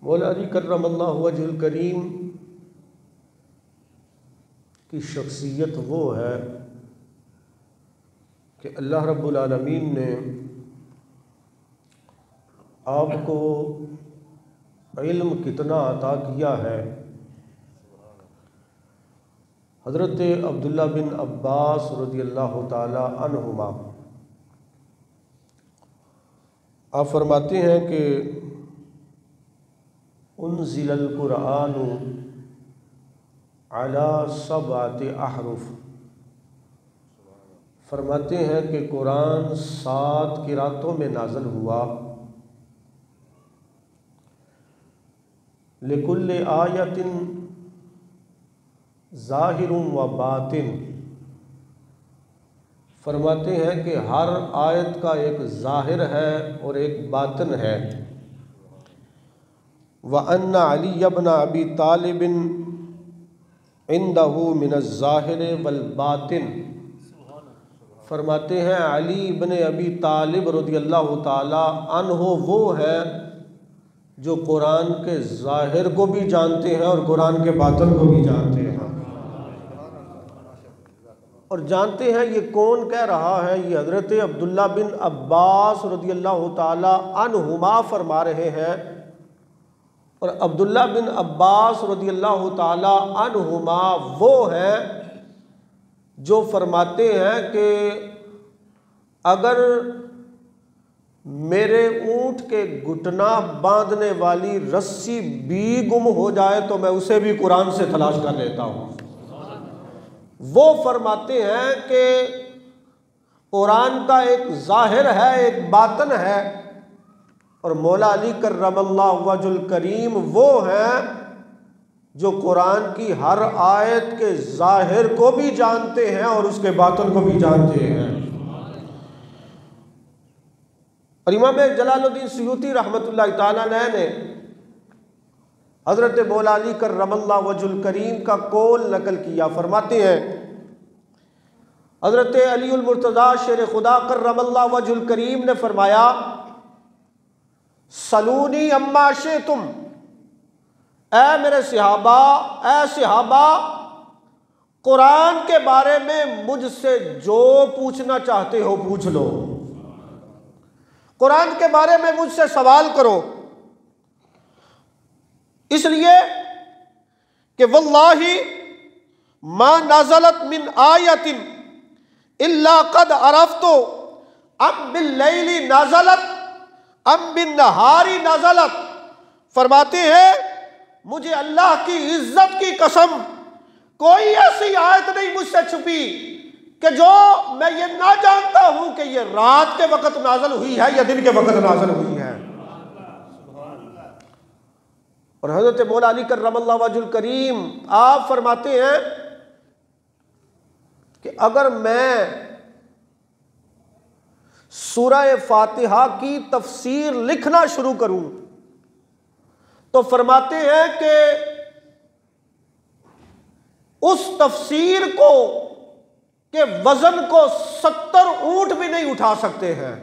मौला अली कर्रमल्लाहु वजहुल करीम की शख्सियत वो है कि अल्लाह रब्बुल आलमीन ने आपको इल्म कितना अता किया है। हज़रत अब्दुल्ला बिन अब्बास रज़ियल्लाहु ताला अन्हुमा आप फरमाते हैं कि उन्ज़िलल कुरआनु अला सबअति अहरुफ, फरमाते हैं कि कुरान 7 किरातों में नाज़िल हुआ। लिकुल्लि आयतिन ज़ाहिरुन व बातिन, फरमाते हैं कि हर आयत का एक ज़ाहिर है और एक बातिन है। व अन्ना अली इब्न अबी तालिब इंदहु मिनज़ ज़ाहिर वल बातिन, फरमाते हैं अली इब्न अबी तालिब रज़ियल्लाहु ताला अन्हु वो है जो कुरान के ज़ाहिर को भी जानते हैं और कुरान के बातिन को भी जानते हैं। और जानते हैं ये कौन कह रहा है? ये हज़रत अब्दुल्ला बिन अब्बास रज़ियल्लाहु ताला अन्हुमा फरमा रहे हैं। और अब्दुल्ला बिन अब्बास रज़ियल्लाहु ताला अन्हुमा वो हैं जो फरमाते हैं कि अगर मेरे ऊँट के घुटना बांधने वाली रस्सी भी गुम हो जाए तो मैं उसे भी कुरान से तलाश कर लेता हूँ। वो फरमाते हैं कि कुरान का एक ज़ाहिर है, एक बातिन है। और मौला अली कर्रमल्लाहु वजहुल करीम वो हैं जो कुरान की हर आयत के ज़ाहिर को भी जानते हैं और उसके बातिन को भी जानते हैं। और इमाम जलालुद्दीन सुयूती रहमतुल्लाह ताला अलैह ने हज़रत मौला अली कर्रमल्लाहु वजहुल करीम का कौल नकल किया। फरमाते हैं हज़रत अलीउल मुर्तज़ा शेर खुदा कर्रमल्लाहु वजहुल करीम ने फरमाया, सलूनी अम्मा शिअ्तुम, ऐ मेरे सहाबा, ऐ सहाबा, कुरान के बारे में मुझसे जो पूछना चाहते हो पूछ लो। कुरान के बारे में मुझसे सवाल करो, इसलिए कि वल्लाही मा नज़लत मिन आयतिन इल्ला क़द अरफ़्तु अम बिल्लैली नज़लत अम बिन्नहारी नज़लत। फरमाते हैं मुझे अल्लाह की इज्जत की कसम कोई ऐसी आयत नहीं मुझसे छुपी कि जो मैं ये ना जानता हूं कि ये रात के वक़्त नाज़िल हुई है या दिन के वक़्त नाज़िल हुई है। और हज़रत मौला अली कर्रमल्लाहु वजहुल करीम आप फरमाते हैं कि अगर मैं सूरह फातिहा की तफसीर लिखना शुरू करूं तो फरमाते हैं कि उस तफसीर को के वजन को 70 ऊंट भी नहीं उठा सकते हैं।